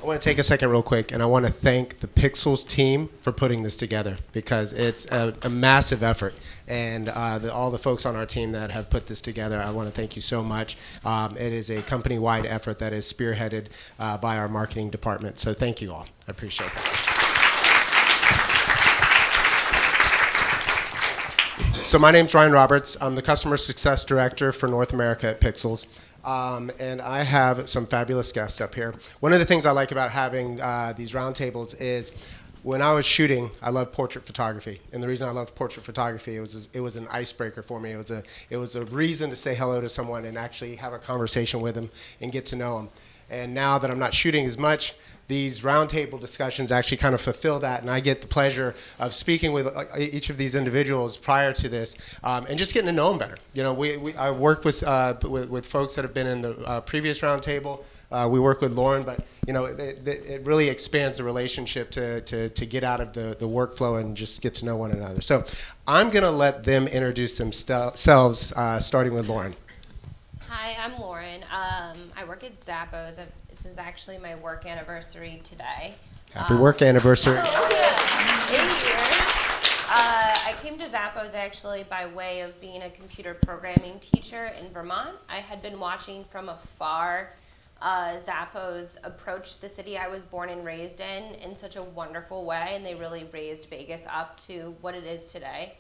I want to take a second real quick, and I want to thank the Pixels team for putting this together, because it's a massive effort. And all the folks on our team that have put this together, I want to thank you so much. It is a company-wide effort that is spearheaded by our marketing department. So thank you all. I appreciate that. So my name's Ryan Roberts. I'm the Customer Success Director for North America at Pixels. And I have some fabulous guests up here. One of the things I like about having these roundtables is when I was shooting, I love portrait photography. And the reason I love portrait photography, it was an icebreaker for me. It was a reason to say hello to someone and actually have a conversation with them and get to know them. And now that I'm not shooting as much, these roundtable discussions actually kind of fulfill that, and I get the pleasure of speaking with each of these individuals prior to this, and just getting to know them better. You know, I work with folks that have been in the previous roundtable. We work with Lauren, but you know, it really expands the relationship to get out of the workflow and just get to know one another. So I'm going to let them introduce themselves, starting with Lauren. Hi, I'm Lauren. I work at Zappos. This is actually my work anniversary today. Happy work anniversary. In years. I came to Zappos actually by way of being a computer programming teacher in Vermont. I had been watching from afar Zappos approach the city I was born and raised in such a wonderful way, and they really raised Vegas up to what it is today.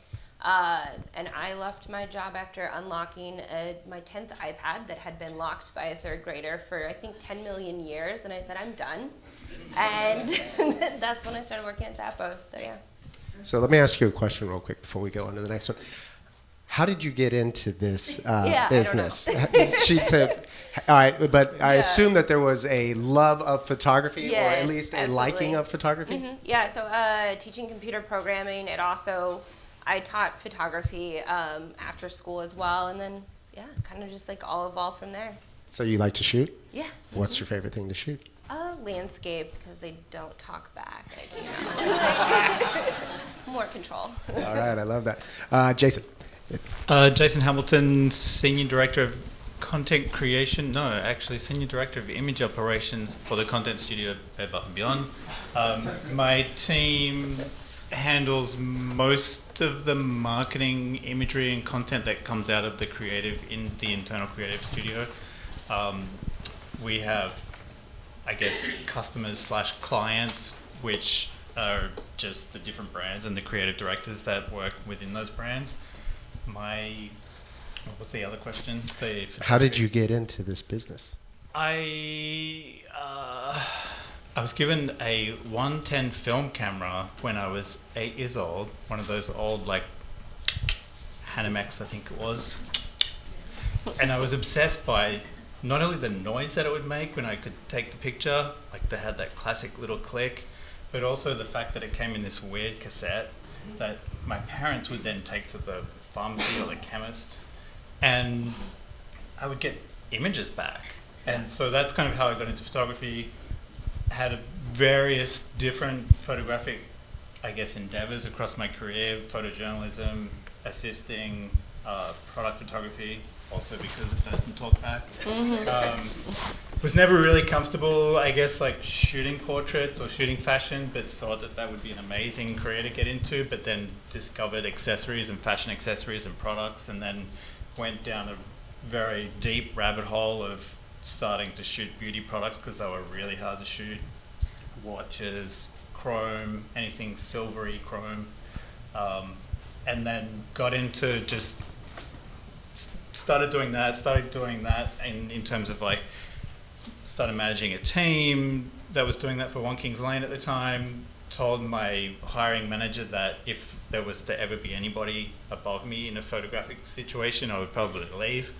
And I left my job after unlocking my 10th iPad that had been locked by a third grader for, I think, 10 million years. And I said, I'm done. And that's when I started working at Zappos. So, yeah. So let me ask you a question real quick before we go on to the next one. How did you get into this business? I don't know. She said, all right, but I assume that there was a love of photography, or at least a liking of photography? Mm-hmm. Yeah, so teaching computer programming, I taught photography after school as well, and then, kind of just like all evolved from there. So you like to shoot? Yeah. What's your favorite thing to shoot? Landscape, because they don't talk back. More control. All right, I love that. Jason. Jason Hamilton, Senior Director of Content Creation. No, actually Senior Director of Image Operations for the Content Studio at Bed Bath & Beyond. My team handles most of the marketing, imagery, and content that comes out of the internal creative studio. We have, I guess, customers/clients, which are just the different brands and the creative directors that work within those brands. What was the other question? How did you get into this business? I was given a 110 film camera when I was 8 years old, one of those old, like, Hanimex, I think it was. And I was obsessed by not only the noise that it would make when I could take the picture, like they had that classic little click, but also the fact that it came in this weird cassette that my parents would then take to the pharmacy or the chemist, and I would get images back. And so that's kind of how I got into photography. Had various different photographic, I guess, endeavors across my career: photojournalism, assisting, product photography, also because it doesn't talk back. Was never really comfortable, I guess, like shooting portraits or shooting fashion, but thought that would be an amazing career to get into, but then discovered accessories and fashion accessories and products, and then went down a very deep rabbit hole of starting to shoot beauty products because they were really hard to shoot. Watches, chrome, anything silvery chrome, and then got into just started doing that in terms of like started managing a team that was doing that for One Kings Lane at the time. Told my hiring manager that if there was to ever be anybody above me in a photographic situation, I would probably leave.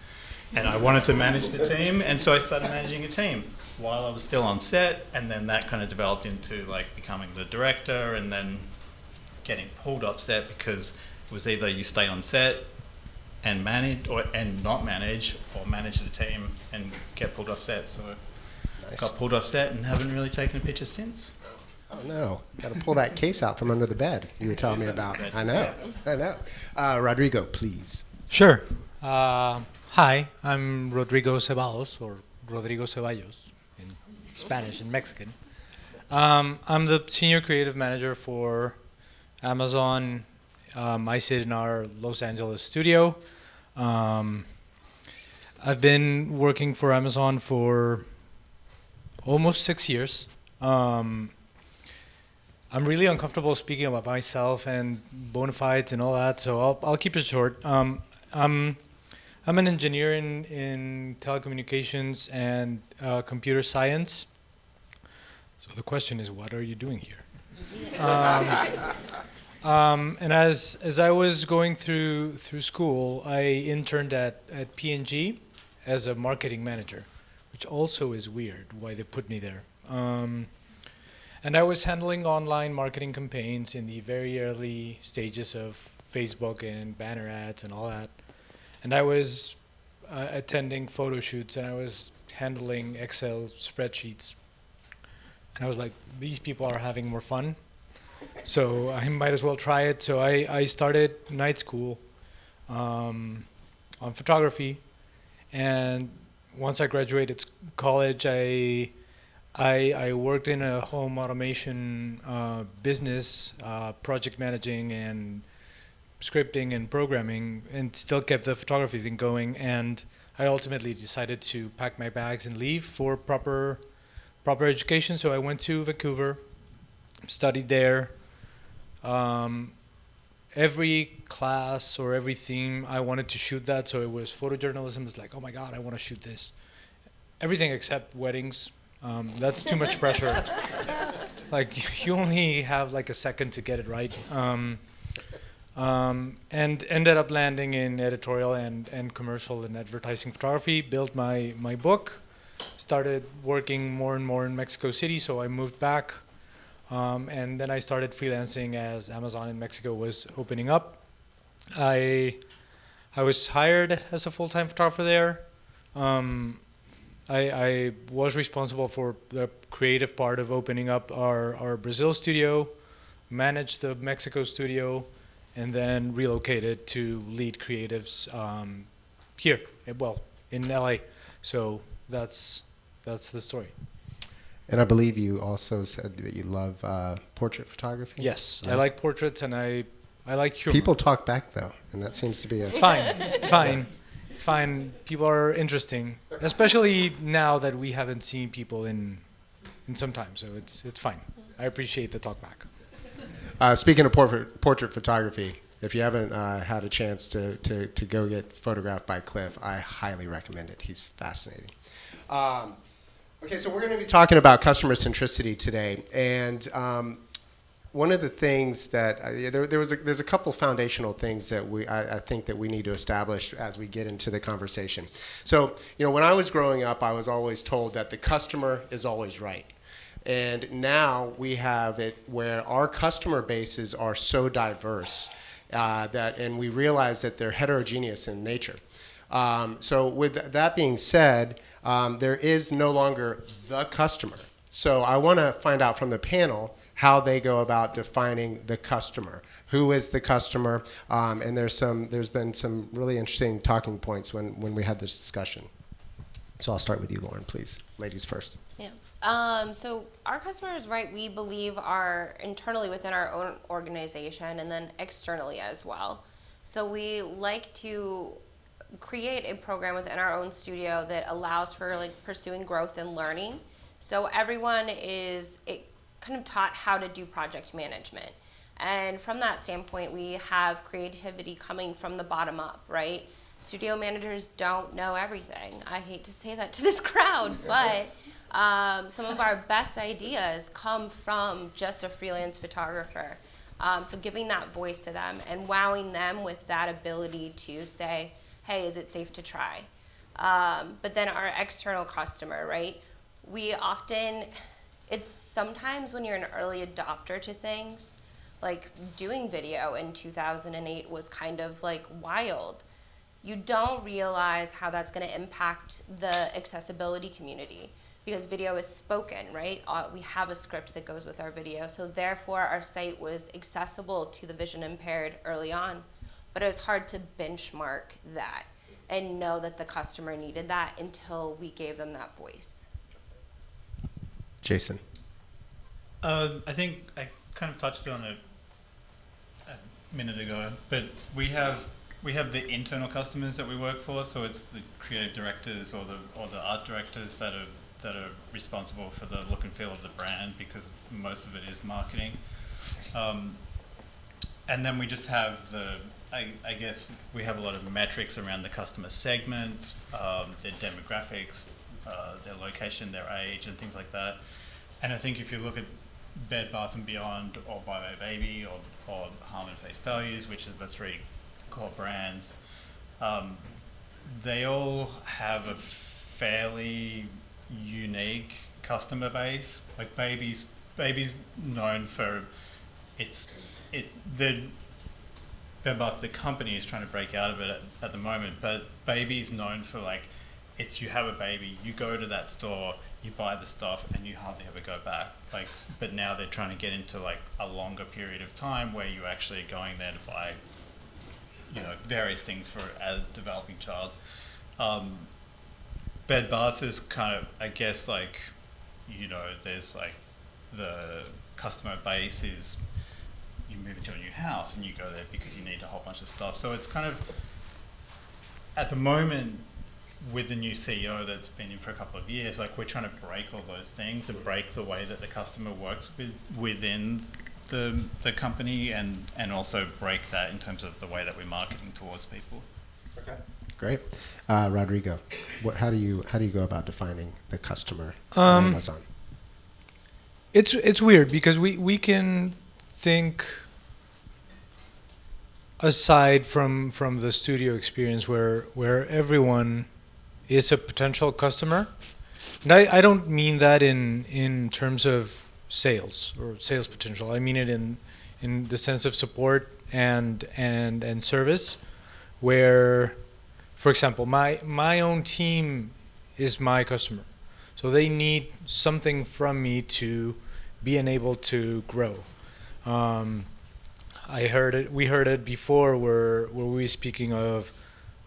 And I wanted to manage the team, and so I started managing a team while I was still on set, and then that kind of developed into like becoming the director and then getting pulled off set, because it was either you stay on set and manage and not manage, or manage the team and get pulled off set. So nice. Got pulled off set and haven't really taken a picture since. Oh no, got to pull that case out from under the bed you were telling me about. I know. Rodrigo, please. Sure. Hi, I'm Rodrigo Ceballos, or Rodrigo Ceballos in Spanish and Mexican. I'm the senior creative manager for Amazon. I sit in our Los Angeles studio. Um, I've been working for Amazon for almost 6 years. I'm really uncomfortable speaking about myself and bona fides and all that, so I'll keep it short. I'm an engineer in telecommunications and computer science. So the question is, what are you doing here? And as I was going through school, I interned at P&G as a marketing manager, which also is weird why they put me there. And I was handling online marketing campaigns in the very early stages of Facebook and banner ads and all that. And I was attending photo shoots, and I was handling Excel spreadsheets. And I was like, these people are having more fun, so I might as well try it. So I started night school on photography, and once I graduated college, I worked in a home automation business, project managing and scripting and programming, and still kept the photography thing going. And I ultimately decided to pack my bags and leave for proper education. So I went to Vancouver, studied there. Every class or every theme, I wanted to shoot that. So it was photojournalism. It's like, oh my God, I want to shoot this. Everything except weddings. That's too much pressure. Like, you only have like a second to get it right. And ended up landing in editorial and commercial and advertising photography, built my book, started working more and more in Mexico City, so I moved back. And then I started freelancing as Amazon in Mexico was opening up. I was hired as a full-time photographer there. I was responsible for the creative part of opening up our Brazil studio, managed the Mexico studio, and then relocated to lead creatives here, in LA. So that's the story. And I believe you also said that you love portrait photography? Yes, Yeah. I like portraits, and I like humor. People talk back, though, and that seems to be It's fine. It's fine. It's fine. People are interesting, especially now that we haven't seen people in some time. So it's fine. I appreciate the talk back. Speaking of portrait photography, if you haven't had a chance to go get photographed by Cliff, I highly recommend it. He's fascinating. Okay, so we're going to be talking about customer centricity today, and one of the things that there's a couple foundational things that I think that we need to establish as we get into the conversation. So, when I was growing up, I was always told that the customer is always right. And now we have it where our customer bases are so diverse and we realize that they're heterogeneous in nature. So with that being said, there is no longer the customer. So I want to find out from the panel how they go about defining the customer. Who is the customer? And there's been some really interesting talking points when we had this discussion. So I'll start with you, Lauren, please. Ladies first. Yeah. So our customers, right, we believe are internally within our own organization and then externally as well. So we like to create a program within our own studio that allows for pursuing growth and learning. So everyone is kind of taught how to do project management. And from that standpoint, we have creativity coming from the bottom up, right? Studio managers don't know everything. I hate to say that to this crowd, but some of our best ideas come from just a freelance photographer. So giving that voice to them and wowing them with that ability to say, hey, is it safe to try? But then our external customer, right? It's sometimes when you're an early adopter to things, like doing video in 2008 was kind of like wild. You don't realize how that's going to impact the accessibility community because video is spoken, right? We have a script that goes with our video, so therefore our site was accessible to the vision impaired early on, but it was hard to benchmark that and know that the customer needed that until we gave them that voice. Jason. I think I kind of touched on it a minute ago, but we have the internal customers that we work for, so it's the creative directors or the art directors that are responsible for the look and feel of the brand, because most of it is marketing. And then we just have I guess we have a lot of metrics around the customer segments, their demographics, their location, their age, and things like that. And I think if you look at Bed Bath & Beyond or Buy My Baby or Harm and Face Values, which are the three core brands, they all have a fairly unique customer base. Like Baby's known for the Bed Bath, the company, is trying to break out of it at the moment, but Baby's known for you have a baby, you go to that store, you buy the stuff, and you hardly ever go back. But now they're trying to get into a longer period of time where you're actually going there to buy, various things for a developing child. Bed Bath is kind of, I guess, there's the customer base is, you move into a new house and you go there because you need a whole bunch of stuff. So it's kind of, at the moment, with the new CEO that's been in for a couple of years, we're trying to break all those things and break the way that the customer works within the company, and also break that in terms of the way that we're marketing towards people. Okay, great. Rodrigo, how do you go about defining the customer on Amazon? It's weird because we can think aside from the studio experience where everyone is a potential customer. And I don't mean that in terms of sales or sales potential. I mean it in the sense of support and service, where, for example, my own team is my customer. So they need something from me to be able to grow. We heard it before where we were speaking of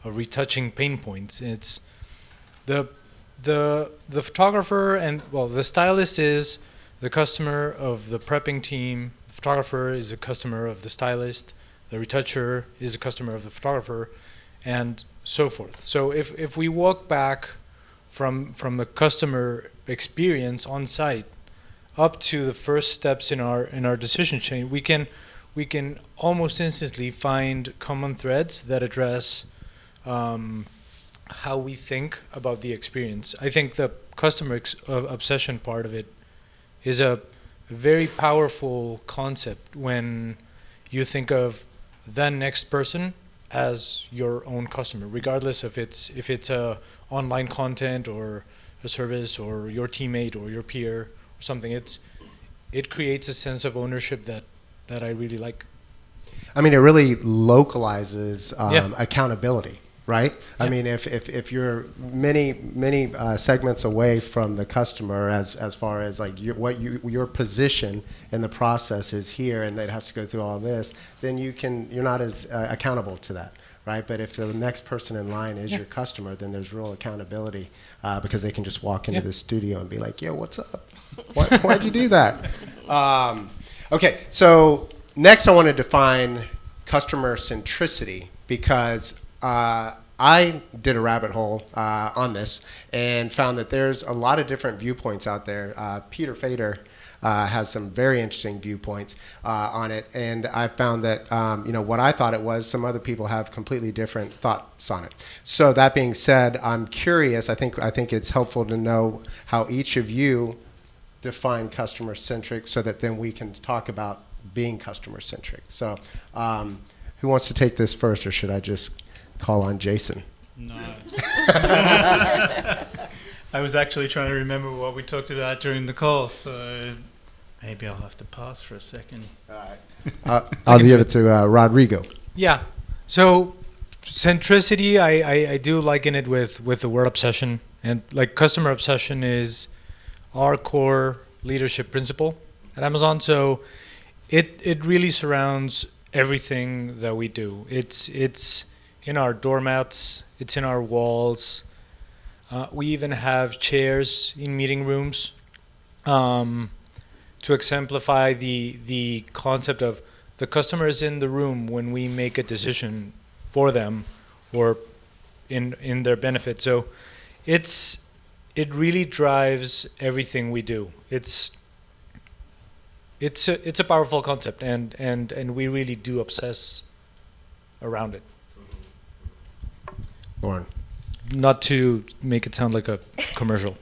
retouching pain points. It's the photographer and, well, the stylist is the customer of the prepping team. The photographer is a customer of the stylist. The retoucher is a customer of the photographer, and so forth. So if we walk back from the customer experience on site up to the first steps in our decision chain, we can almost instantly find common threads that address how we think about the experience. I think the customer obsession part of it is a very powerful concept when you think of the next person as your own customer, regardless if it's a online content or a service or your teammate or your peer or something. It creates a sense of ownership that I really like. I mean, it really localizes accountability, right? Yeah. I mean, if you're many segments away from the customer, as far as your position in the process is here, and it has to go through all this, then you're not as accountable to that, right? But if the next person in line is your customer, then there's real accountability because they can just walk into the studio and be like, "Yo, what's up? Why'd you do that?" Okay, so next I want to define customer-centricity, because I did a rabbit hole on this and found that there's a lot of different viewpoints out there. Peter Fader has some very interesting viewpoints on it, and I found that what I thought it was, some other people have completely different thoughts on it. So that being said, I'm curious. I think it's helpful to know how each of you define customer-centric, so that then we can talk about being customer-centric. So who wants to take this first, or should I just call on Jason? No. I was actually trying to remember what we talked about during the call, so maybe I'll have to pass for a second. All right. I'll give it to Rodrigo. Yeah. So centricity, I do liken it with the word obsession. And customer obsession is our core leadership principle at Amazon. So it really surrounds everything that we do. It's in our doormats, it's in our walls. We even have chairs in meeting rooms to exemplify the concept of the customer is in the room when we make a decision for them or in their benefit. So it really drives everything we do. It's a powerful concept, and we really do obsess around it. Lauren. Not to make it sound like a commercial.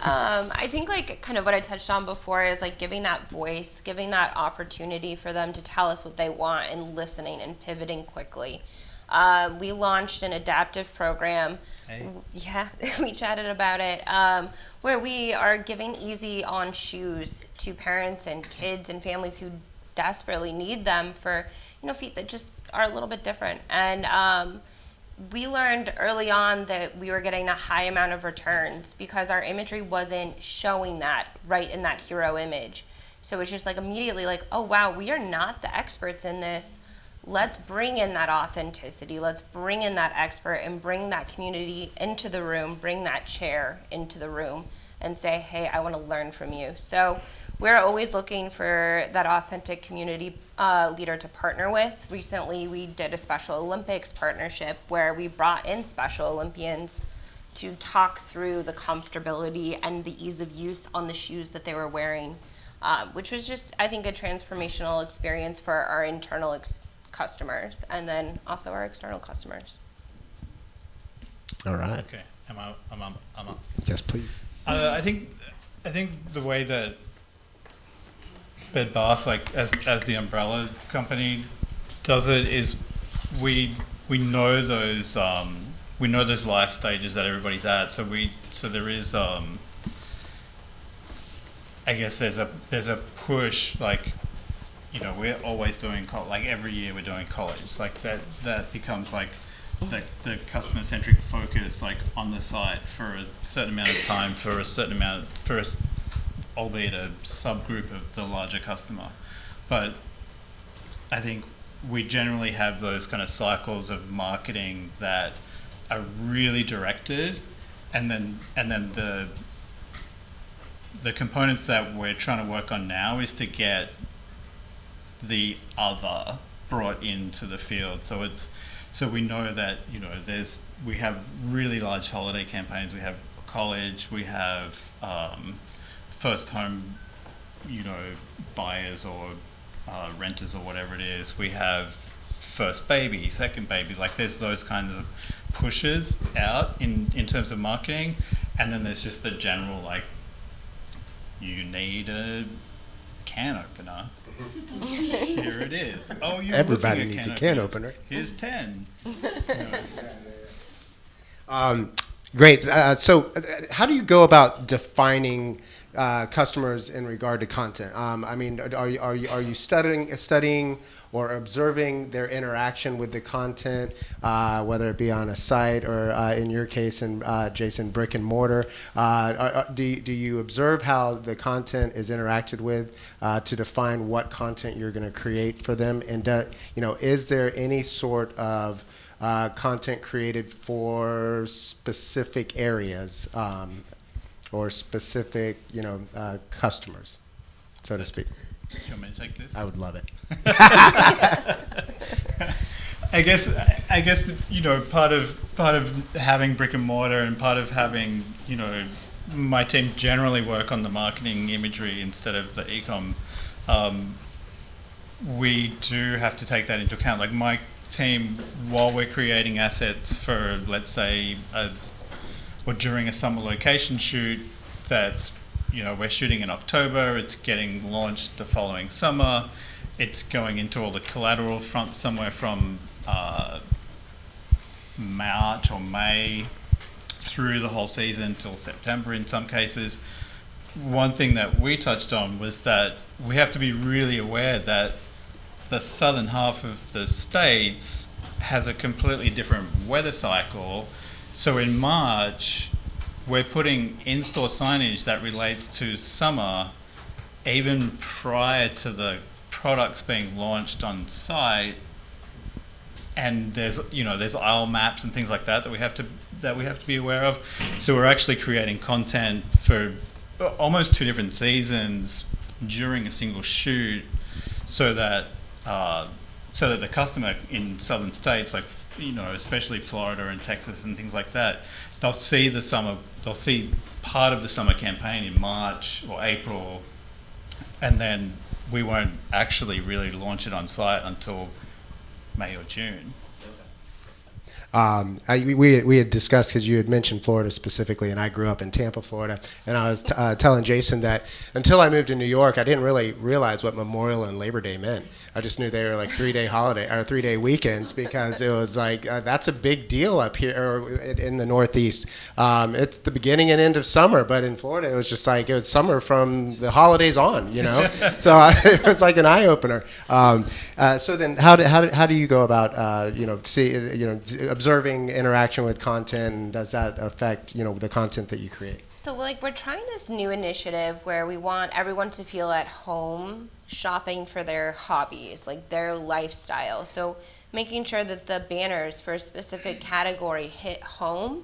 I think like kind of what I touched on before is like giving that voice, giving that opportunity for them to tell us what they want and listening and pivoting quickly. We launched an adaptive program. Hey. Yeah, we chatted about it, where we are giving easy on shoes to parents and kids and families who desperately need them for, feet that just are a little bit different. And we learned early on that we were getting a high amount of returns because our imagery wasn't showing that right in that hero image. So it's just like immediately like, oh wow, we are not the experts in this. Let's bring in that authenticity. Let's bring in that expert and bring that community into the room, bring that chair into the room and say, hey, I want to learn from you. So we're always looking for that authentic community leader to partner with. Recently, we did a Special Olympics partnership where we brought in Special Olympians to talk through the comfortability and the ease of use on the shoes that they were wearing, which was just, I think, a transformational experience for our internal customers and then also our external customers. All right. Okay, I'm up. Yes, please. I think the way that Bed Bath, like as the umbrella company, does it is we know those life stages that everybody's at. So there is I guess there's a push, like, we're always doing like every year we're doing college, like that becomes like the customer-centric focus, like on the site for a certain amount of time albeit a subgroup of the larger customer. But I think we generally have those kind of cycles of marketing that are really directed, and then the components that we're trying to work on now is to get the other brought into the field. So we know that we have really large holiday campaigns. We have college. We have first home, buyers or renters or whatever it is. We have first baby, second baby. Like there's those kinds of pushes out in terms of marketing, and then there's just the general like you need a can opener. Here it is. Oh, you're Everybody needs a can opener. Here's 10. Great. So how do you go about defining customers in regard to content? I mean, are you studying or observing their interaction with the content, whether it be on a site or in your case, Jason, brick and mortar? Do you observe how the content is interacted with to define what content you're going to create for them? And is there any sort of content created for specific areas or specific, customers, so to speak? Do you want me to take this? I would love it. I guess part of having brick and mortar and part of having my team generally work on the marketing imagery instead of the e-com. We do have to take that into account. Like my team, while we're creating assets for, let's say, or during a summer location shoot that's, we're shooting in October, it's getting launched the following summer, it's going into all the collateral from somewhere from March or May through the whole season till September in some cases. One thing that we touched on was that we have to be really aware that the southern half of the States has a completely different weather cycle. So in March, we're putting in-store signage that relates to summer even prior to the products being launched on site. And there's aisle maps and things like that we have to be aware of. So we're actually creating content for almost 2 different seasons during a single shoot, so that the customer in southern states, like especially Florida and Texas and things like that, they'll see part of the summer campaign in March or April, and then we won't actually really launch it on site until May or June. We had discussed, because you had mentioned Florida specifically, and I grew up in Tampa, Florida, and I was telling Jason that until I moved to New York, I didn't really realize what Memorial and Labor Day meant. I just knew they were like 3-day holiday or 3-day weekends, because it was like that's a big deal up here or in the Northeast. It's the beginning and end of summer, but in Florida it was just like it was summer from the holidays on, So it was like an eye opener. So then, how do you go about observing interaction with content, and does that affect the content that you create? So we're trying this new initiative where we want everyone to feel at home shopping for their hobbies, like their lifestyle. So making sure that the banners for a specific category hit home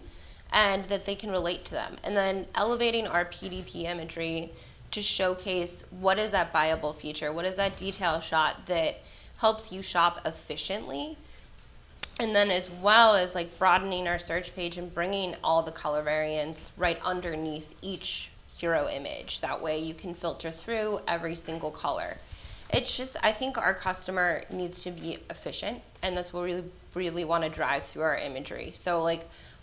and that they can relate to them. And then elevating our PDP imagery to showcase what is that buyable feature, what is that detail shot that helps you shop efficiently. And then as well as broadening our search page and bringing all the color variants right underneath each hero image. That way you can filter through every single color. It's just, I think our customer needs to be efficient, and that's what we really want to drive through our imagery. So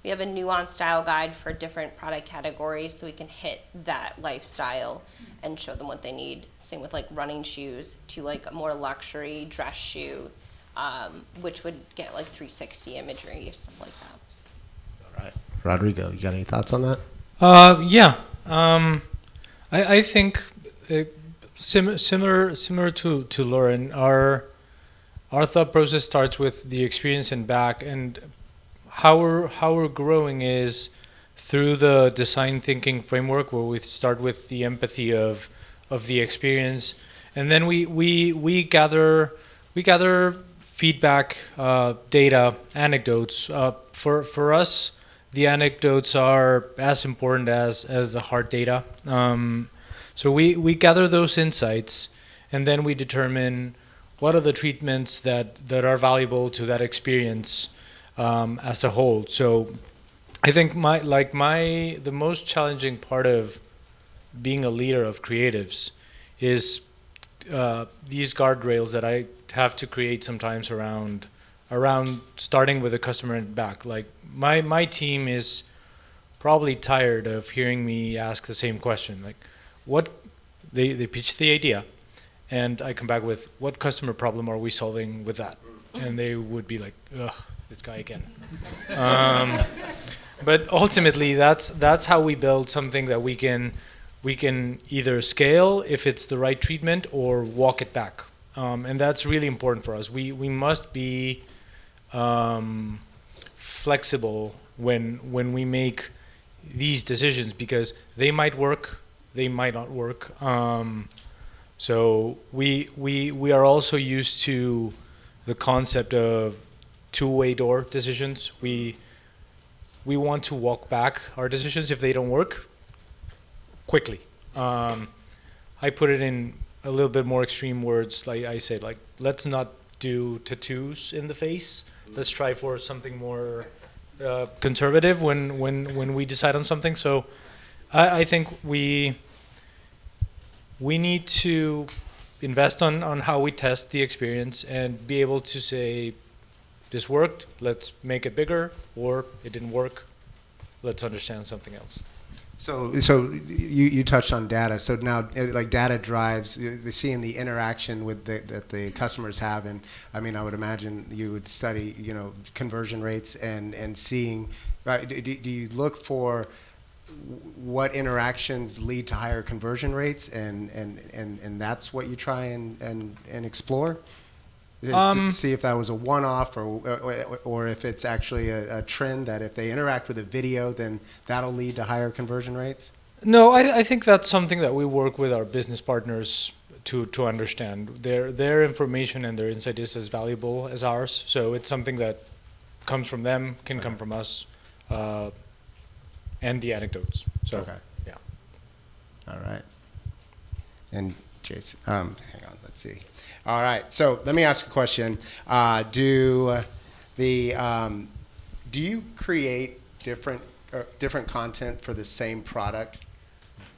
we have a nuanced style guide for different product categories so we can hit that lifestyle and show them what they need. Same with running shoes to a more luxury dress shoe. Which would get 360 imagery or stuff like that. All right, Rodrigo, you got any thoughts on that? Yeah, I think similar to Lauren, our thought process starts with the experience and back, and how we're growing is through the design thinking framework, where we start with the empathy of the experience, and then we gather feedback, data, anecdotes. For us, the anecdotes are as important as the hard data. So we gather those insights, and then we determine what are the treatments that are valuable to that experience as a whole. So I think the most challenging part of being a leader of creatives is these guardrails that I have to create sometimes around starting with the customer and back. My team is probably tired of hearing me ask the same question. What they pitch the idea, and I come back with, what customer problem are we solving with that? And they would be like, ugh, this guy again. But ultimately, that's how we build something that we can either scale if it's the right treatment or walk it back. And that's really important for us. We must be flexible when we make these decisions, because they might work, they might not work. So we are also used to the concept of two-way door decisions. We want to walk back our decisions if they don't work quickly. I put it in a little bit more extreme words. I said, let's not do tattoos in the face. Let's try for something more conservative when we decide on something. So I think we need to invest on how we test the experience and be able to say, this worked, let's make it bigger, or it didn't work, let's understand something else. So you touched on data. So now, data drives seeing the interaction that the customers have, and I mean, I would imagine you would study, conversion rates and seeing. Do you look for what interactions lead to higher conversion rates, and that's what you try and explore? To see if that was a one-off or if it's actually a trend that if they interact with a video, then that'll lead to higher conversion rates? No, I think that's something that we work with our business partners to understand. Their information and their insight is as valuable as ours, so it's something that comes from them, can come from us, and the anecdotes. So, okay. Yeah. and Jason. Hang on, let's see. All right, so let me ask a question. Do you create different content for the same product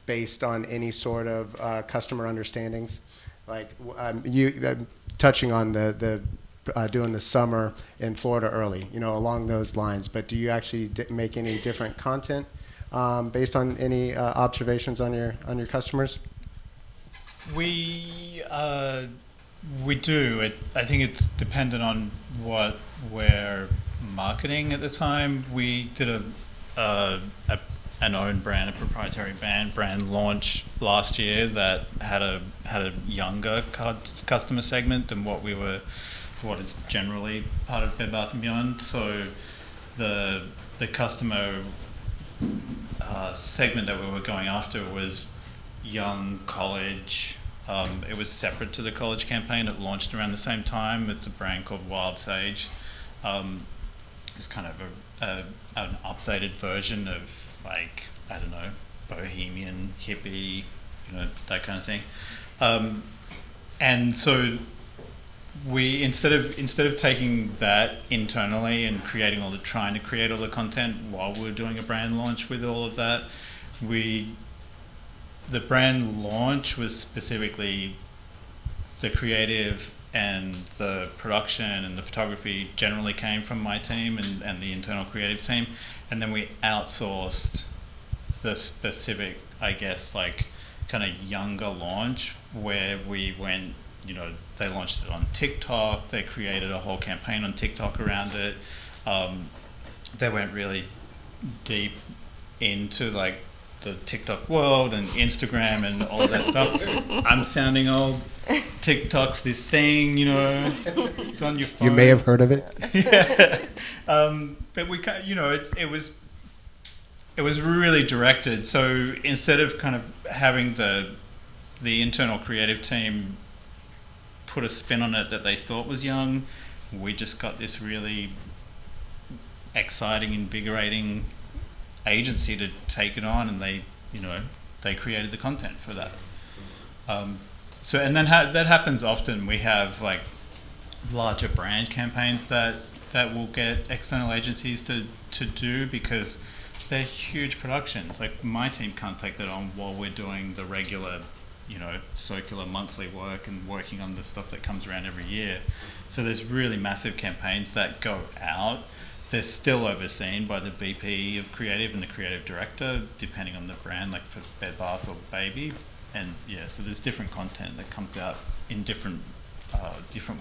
based on any sort of customer understandings? Like touching on the doing the summer in Florida early, along those lines. But do you actually make any different content based on any observations on your customers? We do. I think it's dependent on what we're marketing at the time. We did an own brand, a proprietary brand launch last year that had a younger customer segment than what is generally part of Bed Bath & Beyond. So the customer segment that we were going after was young college. It was separate to the college campaign. It launched around the same time. It's a brand called Wild Sage. It's kind of an updated version of, like, I don't know, bohemian, hippie, that kind of thing. And so we instead of taking that internally and trying to create all the content while we're doing a brand launch with all of that, the brand launch was specifically the creative and the production and the photography generally came from my team and the internal creative team, and then we outsourced the specific, I guess, like kind of younger launch where we went, they launched it on TikTok, they created a whole campaign on TikTok around it. They went really deep into like the TikTok world and Instagram and all of that stuff. I'm sounding old. TikTok's this thing, it's on your phone. You may have heard of it. Yeah. But we, it was really directed. So instead of kind of having the internal creative team put a spin on it that they thought was young, we just got this really exciting, invigorating agency to take it on, and they created the content for that. So and then that happens often. We have like larger brand campaigns that will get external agencies to do because they're huge productions. Like my team can't take that on while we're doing the regular, circular monthly work and working on the stuff that comes around every year. So there's really massive campaigns that go out. They're still overseen by the VP of creative and the creative director, depending on the brand, like for Bed Bath or Baby. And yeah, so there's different content that comes out in different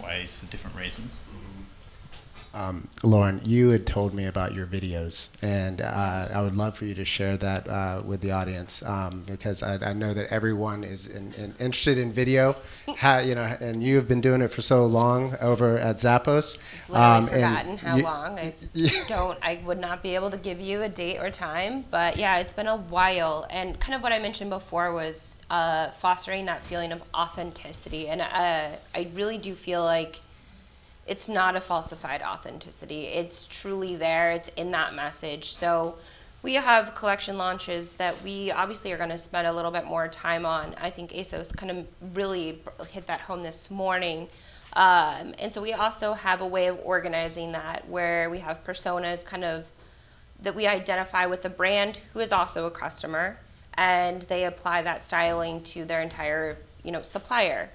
ways for different reasons. Lauren, you had told me about your videos, and I would love for you to share that with the audience because I know that everyone is interested in video, and you have been doing it for so long over at Zappos. I've literally forgotten how long. I would not be able to give you a date or time, but yeah, it's been a while. And kind of what I mentioned before was fostering that feeling of authenticity, and I really do feel like it's not a falsified authenticity. It's truly there. It's in that message. So we have collection launches that we obviously are going to spend a little bit more time on. I think ASOS kind of really hit that home this morning. And so we also have a way of organizing that where we have personas kind of that we identify with the brand who is also a customer, and they apply that styling to their entire, supplier.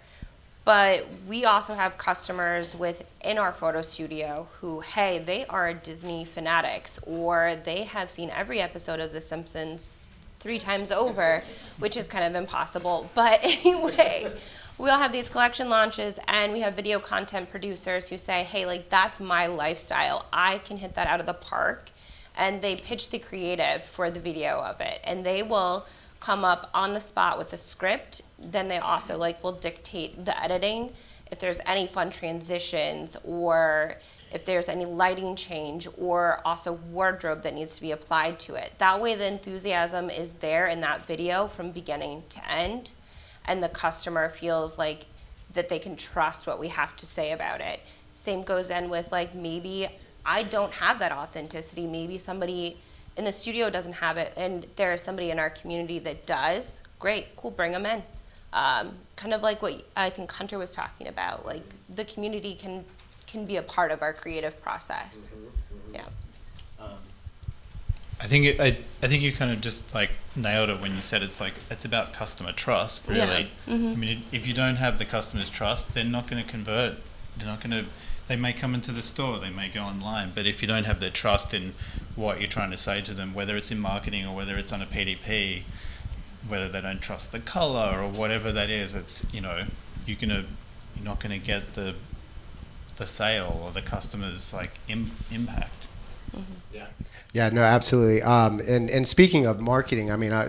But we also have customers within our photo studio who, hey, they are Disney fanatics, or they have seen every episode of The Simpsons 3 times over, which is kind of impossible. But anyway, we'll have these collection launches, and we have video content producers who say, hey, like, that's my lifestyle. I can hit that out of the park. And they pitch the creative for the video of it. And they will come up on the spot with the script. Then they also will dictate the editing, if there's any fun transitions, or if there's any lighting change, or also wardrobe that needs to be applied to it. That way the enthusiasm is there in that video from beginning to end, and the customer feels like that they can trust what we have to say about it. Same goes in with maybe I don't have that authenticity. Maybe somebody in the studio doesn't have it, and there is somebody in our community that does. Great, cool, bring them in. Kind of like what I think Hunter was talking about, like the community can be a part of our creative process. Yeah. I think you kind of just like nailed it when you said it's about customer trust, really. Yeah. Mm-hmm. I mean, if you don't have the customer's trust, they're not going to convert. They may come into the store, they may go online, but if you don't have their trust in what you're trying to say to them, whether it's in marketing or whether it's on a PDP, whether they don't trust the color or whatever that is, it's, you're not going to get the sale or the customer's impact. Mm-hmm. Yeah. Yeah, no, absolutely. And speaking of marketing, I mean, are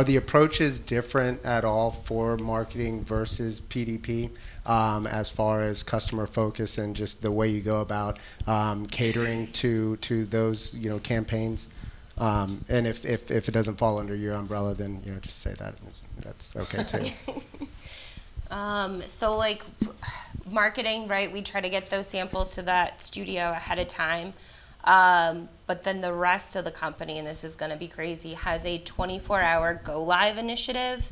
the approaches different at all for marketing versus PDP, as far as customer focus and just the way you go about catering to those campaigns? And if it doesn't fall under your umbrella, then just say that. That's okay too. So like marketing, right? We try to get those samples to that studio ahead of time. But then the rest of the company, and this is going to be crazy, has a 24-hour go live initiative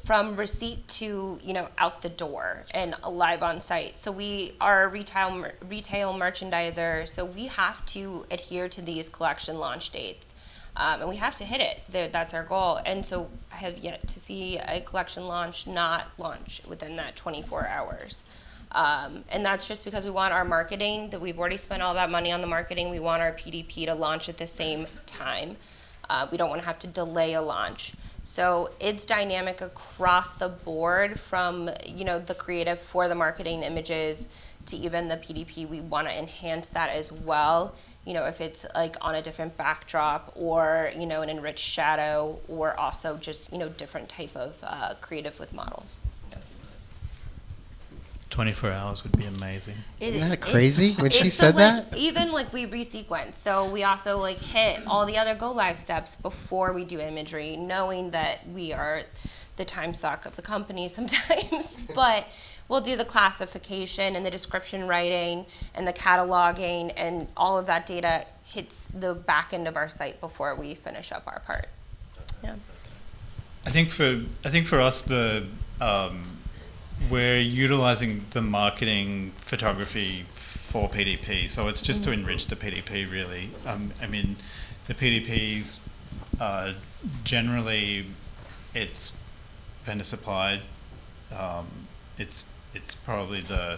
from receipt to out the door and live on site. So we are a retail merchandiser, so we have to adhere to these collection launch dates. And we have to hit it. That's our goal. And so I have yet to see a collection not launch within that 24 hours. And that's just because we want our marketing, that we've already spent all that money on the marketing, we want our PDP to launch at the same time. We don't want to have to delay a launch. So it's dynamic across the board, from the creative for the marketing images to even the PDP. We want to enhance that as well. If it's like on a different backdrop or an enriched shadow, or also just different type of creative with models. 24 hours would be amazing. Isn't that crazy when she said that? Even we resequence. So we also hit all the other go live steps before we do imagery, knowing that we are the time suck of the company sometimes. But we'll do the classification and the description writing and the cataloging, and all of that data hits the back end of our site before we finish up our part. Yeah. I think for us, we're utilizing the marketing photography for PDP, so it's just to enrich the PDP, really. I mean, the PDPs generally it's vendor supplied. It's probably the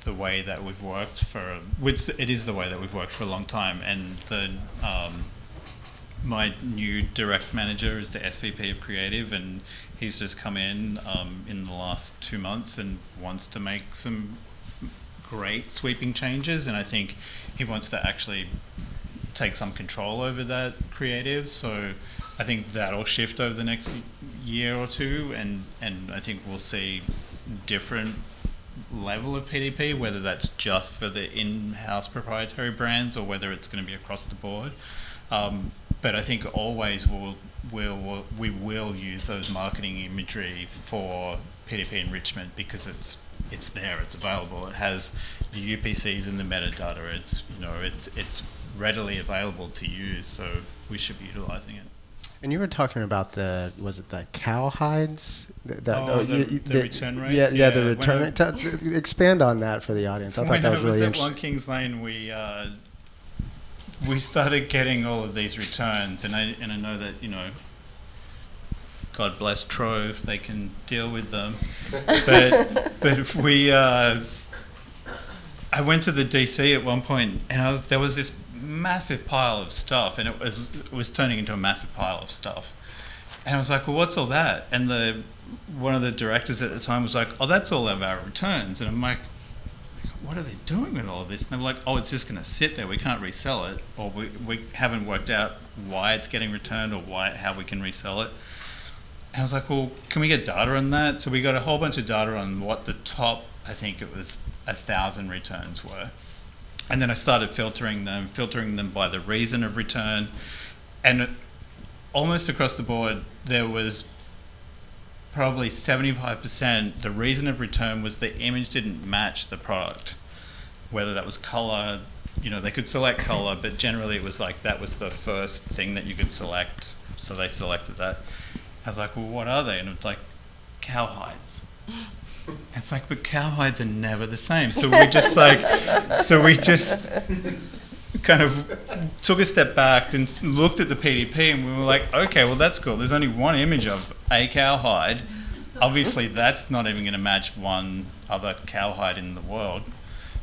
way that we've worked it is the way that we've worked for a long time, and my new direct manager is the SVP of Creative, and he's just come in the last 2 months and wants to make some great sweeping changes, and I think he wants to actually take some control over that creative. So I think that'll shift over the next year or two, and I think we'll see different level of PDP, whether that's just for the in-house proprietary brands or whether it's going to be across the board. But I think always we will use those marketing imagery for PDP enrichment, because it's there, it's available, it has the UPCs and the metadata, it's readily available to use, so we should be utilizing it. And you were talking about was it the cow hides? The return rates? Yeah, the return rate. Expand on that for the audience. I thought that was really interesting. When I was at 1 Kings Lane, we started getting all of these returns, and I know that, God bless Trove, they can deal with them. But I went to the DC at one point, and there was this massive pile of stuff, and it was turning into a massive pile of stuff. And I was like, well, what's all that? And one of the directors at the time was like, oh, that's all of our returns. And I'm like, what are they doing with all of this? And they were like, oh, it's just going to sit there. We can't resell it, or we haven't worked out why it's getting returned or how we can resell it. And I was like, well, can we get data on that? So we got a whole bunch of data on what the top, I think it was 1,000 returns were. And then I started filtering them by the reason of return. And almost across the board, there was probably 75%, the reason of return was the image didn't match the product. Whether that was color, they could select color, but generally it was that was the first thing that you could select, so they selected that. I was like, well, what are they? And it's like, cow hides. It's like, but cow hides are never the same. So we just kind of took a step back and looked at the PDP, and we were like, okay, well, that's cool. There's only one image of a cow hide. Obviously, that's not even going to match one other cow hide in the world.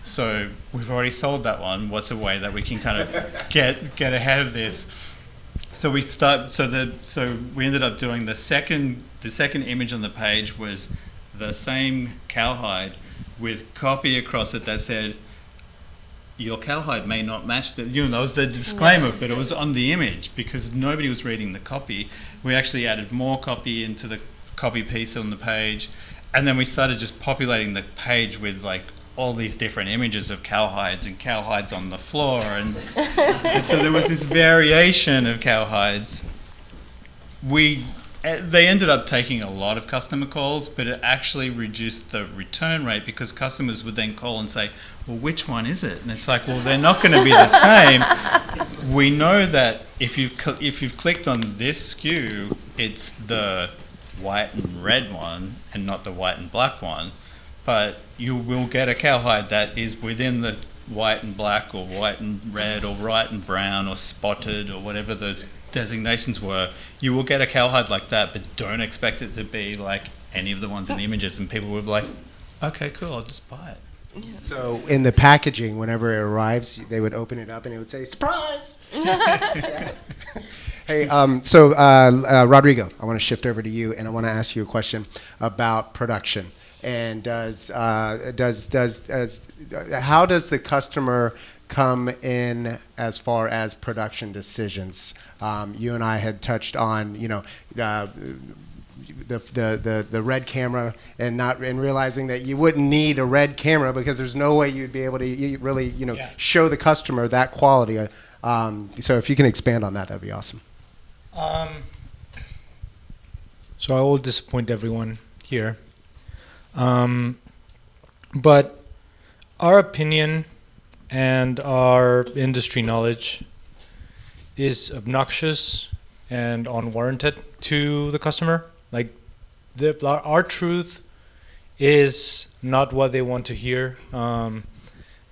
So we've already sold that one. What's a way that we can kind of get ahead of this? So we ended up doing the second image on the page was the same cowhide with copy across it that said, your cowhide may not match the, that was the disclaimer, but it was on the image because nobody was reading the copy. We actually added more copy into the copy piece on the page, and then we started just populating the page with like all these different images of cowhides and cowhides on the floor, and so there was this variation of cowhides. They ended up taking a lot of customer calls, but it actually reduced the return rate because customers would then call and say, well, which one is it? And it's like, well, they're not going to be the same. We know that if you've clicked on this SKU, it's the white and red one and not the white and black one. But you will get a cowhide that is within the white and black or white and red or white and brown or spotted or whatever those designations were. You will get a cowhide like that, but don't expect it to be like any of the ones in the images. And people will be like, okay, cool, I'll just buy it. So in the packaging, whenever it arrives, they would open it up and it would say, surprise! Hey, Rodrigo, I want to shift over to you, and I want to ask you a question about production. And how does the customer come in as far as production decisions? You and I had touched on, the red camera and realizing that you wouldn't need a red camera because there's no way you'd be able to really show the customer that quality. So if you can expand on that, that'd be awesome. So I will disappoint everyone here. But our opinion and our industry knowledge is obnoxious and unwarranted to the customer. Like our truth is not what they want to hear.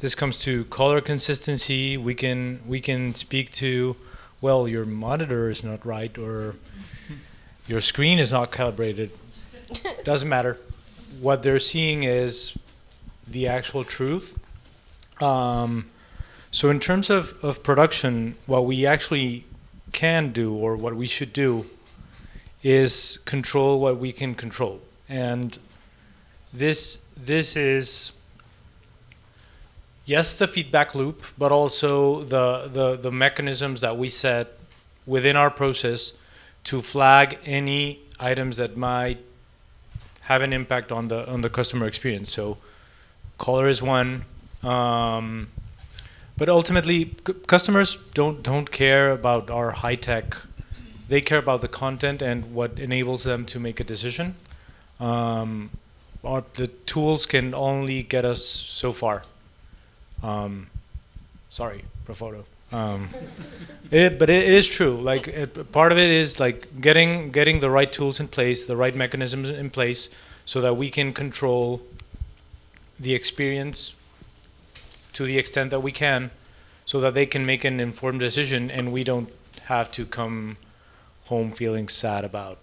This comes to color consistency. We can speak to, well, your monitor is not right or your screen is not calibrated. Doesn't matter. What they're seeing is the actual truth. So in terms of production, what we actually can do or what we should do is control what we can control. And this is, yes, the feedback loop, but also the mechanisms that we set within our process to flag any items that might have an impact on the customer experience. So color is one, but ultimately customers don't care about our high tech. They care about the content and what enables them to make a decision. The tools can only get us so far. Sorry, Profoto. But it is true. Like part of it is like getting the right tools in place, the right mechanisms in place, so that we can control the experience to the extent that we can, so that they can make an informed decision, and we don't have to come home feeling sad about,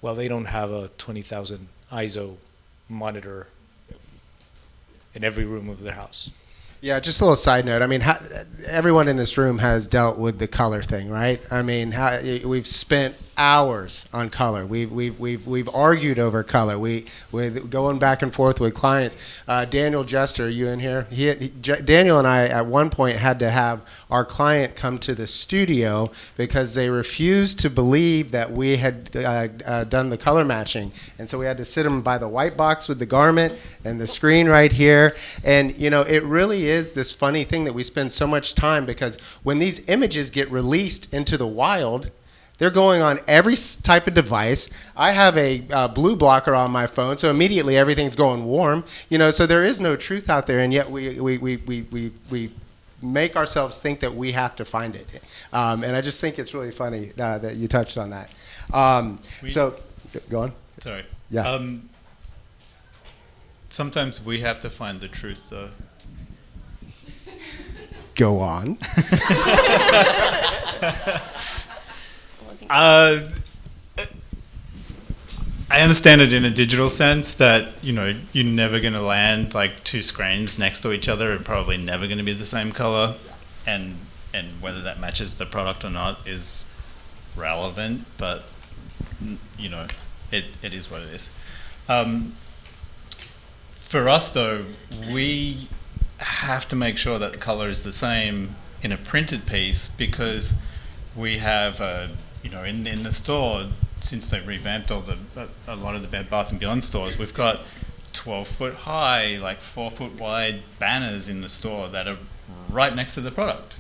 well, they don't have a 20,000 ISO monitor in every room of their house. Yeah, just a little side note. I mean, everyone in this room has dealt with the color thing, right? I mean, we've spent hours on color. We've argued over color. With going back and forth with clients. Daniel Jester, you in here? Daniel and I at one point had to have our client come to the studio because they refused to believe that we had done the color matching, and so we had to sit them by the white box with the garment and the screen right here. And it really is this funny thing that we spend so much time, because when these images get released into the wild, they're going on every type of device. I have a blue blocker on my phone, so immediately everything's going warm. So there is no truth out there, and yet we make ourselves think that we have to find it. And I just think it's really funny that you touched on that. So, go on. Sorry. Yeah. Sometimes we have to find the truth, though. Go on. I understand it in a digital sense that, you're never going to land like two screens next to each other and probably never going to be the same color. And whether that matches the product or not is relevant, but, it is what it is. For us, though, we have to make sure that the color is the same in a printed piece because we have, in the store, since they revamped a lot of the Bed Bath & Beyond stores, we've got 12-foot high, like 4-foot wide banners in the store that are right next to the product.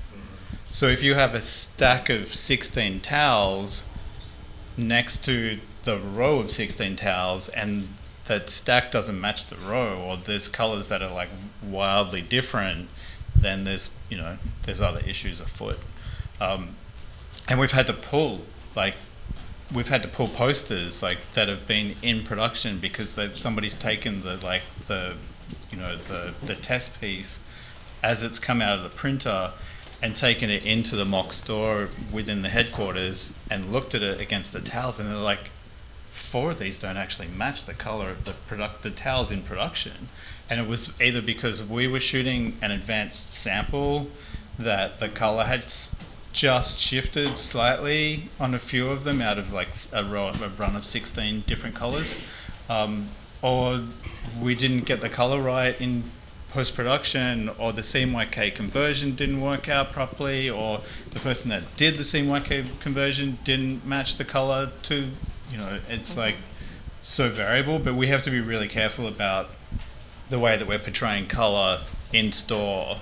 So if you have a stack of 16 towels next to the row of 16 towels and that stack doesn't match the row, or there's colors that are like wildly different, then there's other issues afoot. And we've had to pull posters like that have been in production because somebody's taken the test piece as it's come out of the printer and taken it into the mock store within the headquarters and looked at it against the towels, and they're like, 4 of these don't actually match the color of the towels in production. And it was either because we were shooting an advanced sample that the color had just shifted slightly on a few of them out of like a run of 16 different colors, or we didn't get the color right in post-production, or the CMYK conversion didn't work out properly, or the person that did the CMYK conversion didn't match the color to, it's like so variable, but we have to be really careful about the way that we're portraying color in store.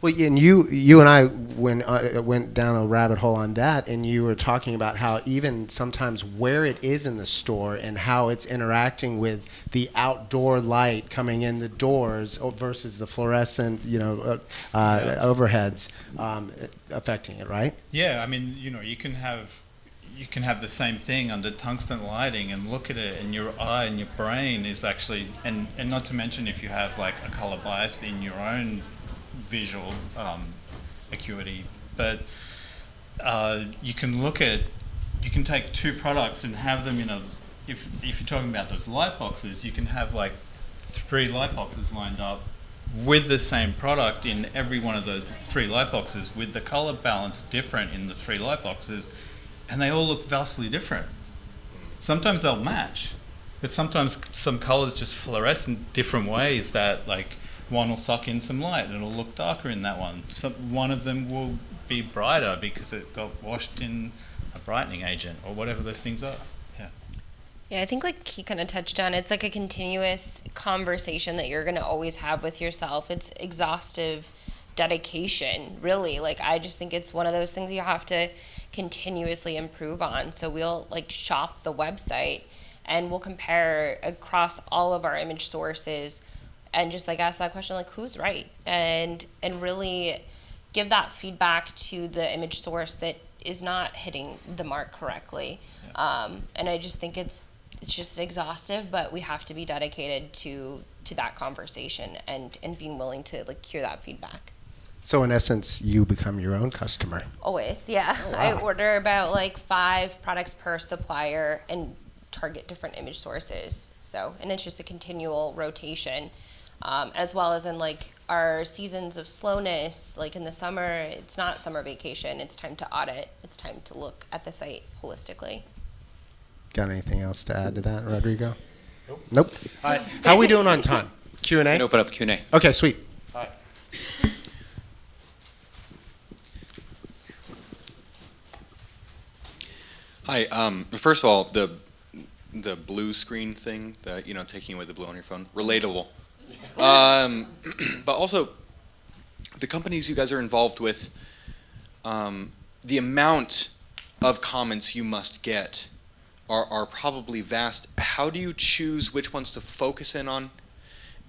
Well, and you and I went down a rabbit hole on that, and you were talking about how even sometimes where it is in the store and how it's interacting with the outdoor light coming in the doors versus the fluorescent, overheads affecting it, right? Yeah, I mean, you can have the same thing under tungsten lighting and look at it, and your eye and your brain is actually, and not to mention if you have like a color bias in your own visual acuity, but you can take two products and have them if you're talking about those light boxes, you can have like 3 light boxes lined up with the same product in every one of those 3 light boxes with the color balance different in the 3 light boxes, and they all look vastly different. Sometimes they'll match, but sometimes some colors just fluoresce in different ways that like one will suck in some light and it'll look darker in that one. One of them will be brighter because it got washed in a brightening agent or whatever those things are. Yeah, I think like he kind of touched on, it's like a continuous conversation that you're going to always have with yourself. It's exhaustive dedication, really. Like, I just think it's one of those things you have to continuously improve on. So we'll like shop the website and we'll compare across all of our image sources and just like ask that question, like, who's right? And really give that feedback to the image source that is not hitting the mark correctly. And I just think it's just exhaustive, but we have to be dedicated to that conversation and being willing to like hear that feedback. So in essence, you become your own customer. Always, yeah. Oh, wow. I order about like 5 products per supplier and target different image sources. So, and it's just a continual rotation. As well as in like our seasons of slowness, like in the summer, it's not summer vacation, it's time to audit, it's time to look at the site holistically. Got anything else to add to that, Rodrigo? Nope. All right. How are we doing on time? Q&A? And open up Q&A. Okay, sweet. All right. Hi. First of all, the blue screen thing, taking away the blue on your phone, relatable. But also, the companies you guys are involved with, the amount of comments you must get are probably vast. How do you choose which ones to focus in on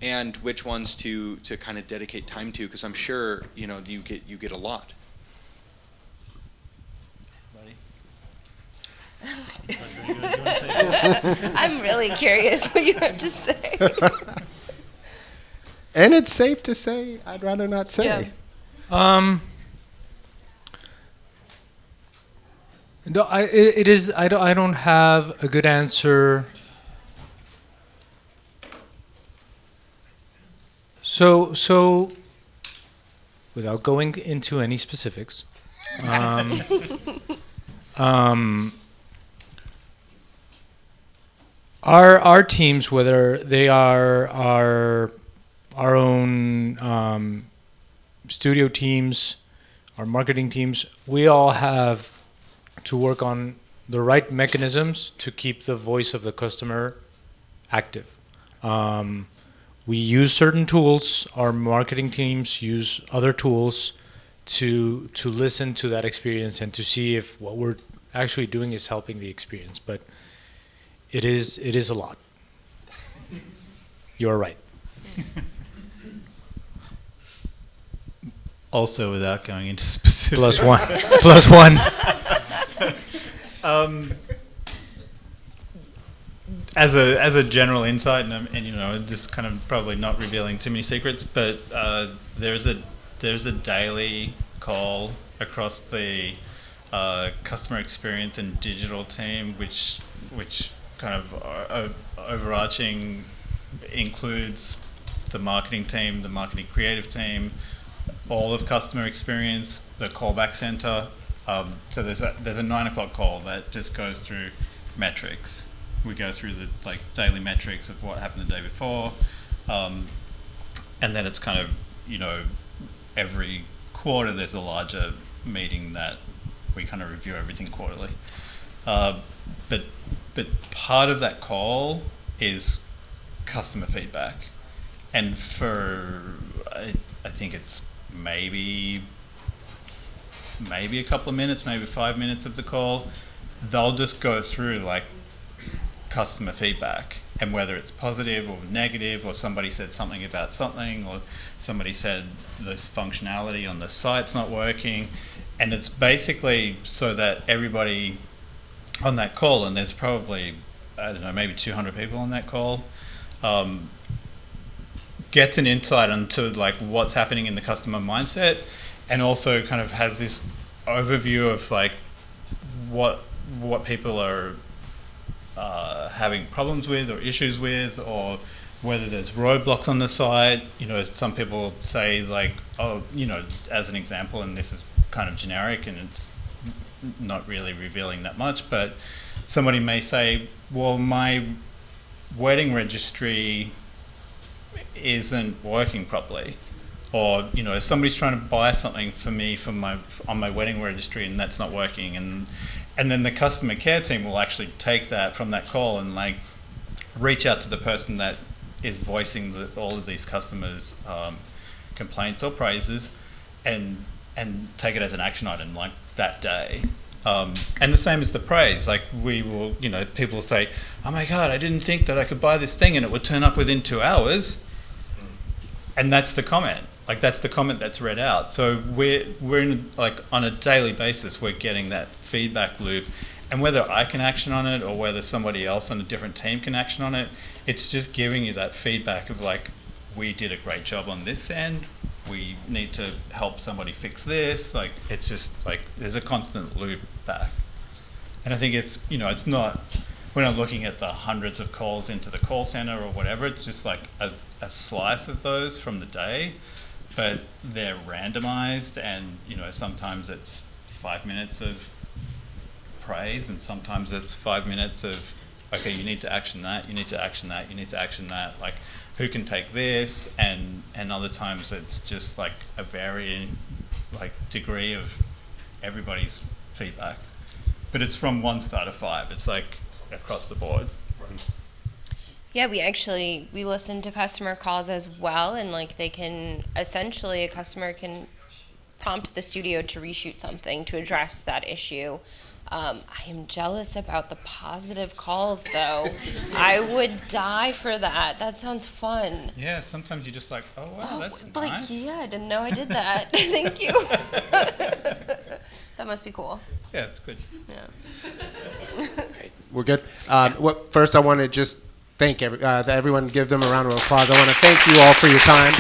and which ones to kind of dedicate time to? Because I'm sure you get a lot. I'm really curious what you have to say. And it's safe to say, I'd rather not say. Yeah. No, it is. I don't have a good answer. So, without going into any specifics, our teams, whether they are our own studio teams, our marketing teams, we all have to work on the right mechanisms to keep the voice of the customer active. We use certain tools. Our marketing teams use other tools to listen to that experience and to see if what we're actually doing is helping the experience. But it is a lot. You're right. Also, without going into specifics. Plus one. As a general insight, and just kind of probably not revealing too many secrets, but there's a daily call across the customer experience and digital team, which kind of overarching includes the marketing team, the marketing creative team, all of customer experience, the callback center. So there's a 9 o'clock call that just goes through metrics. We go through the daily metrics of what happened the day before, and then it's kind of every quarter there's a larger meeting that we kind of review everything quarterly. But part of that call is customer feedback, and I think it's maybe a couple of minutes, maybe 5 minutes of the call, they'll just go through customer feedback, and whether it's positive or negative, or somebody said something about something, or somebody said this functionality on the site's not working, and it's basically so that everybody on that call, and there's probably, I don't know, maybe 200 people on that call, gets an insight into what's happening in the customer mindset, and also kind of has this overview of what people are having problems with or issues with, or whether there's roadblocks on the site. Some people say as an example, and this is kind of generic and it's not really revealing that much, but somebody may say, well, my wedding registry isn't working properly, or somebody's trying to buy something for me on my wedding registry and that's not working, and then the customer care team will actually take that from that call and reach out to the person that is voicing all of these customers' complaints or praises, and take it as an action item that day. And the same as the praise. We will, people will say, "Oh my God, I didn't think that I could buy this thing," and it would turn up within 2 hours. And that's the comment. That's the comment that's read out. So we're in on a daily basis, we're getting that feedback loop, and whether I can action on it or whether somebody else on a different team can action on it, it's just giving you that feedback of we did a great job on this end. We need to help somebody fix this. It's just there's a constant loop back. And I think it's, it's not, we're not looking at the hundreds of calls into the call center or whatever. It's just a slice of those from the day, but they're randomized, and, sometimes it's 5 minutes of praise, and sometimes it's 5 minutes of, okay, you need to action that, you need to action that, you need to action that. Who can take this, and other times it's just a varying degree of everybody's feedback, but it's from 1 star to 5. It's across the board. Yeah, we listen to customer calls as well, and they can essentially, a customer can prompt the studio to reshoot something to address that issue. I am jealous about the positive calls, though. I would die for that. That sounds fun. Yeah, sometimes you're just like, oh wow, that's Like, nice. yeah, I didn't know I did that. Thank you. That must be cool. Yeah, it's good. Yeah. We're good. First, I want to just thank everyone. Give them a round of applause. I want to thank you all for your time.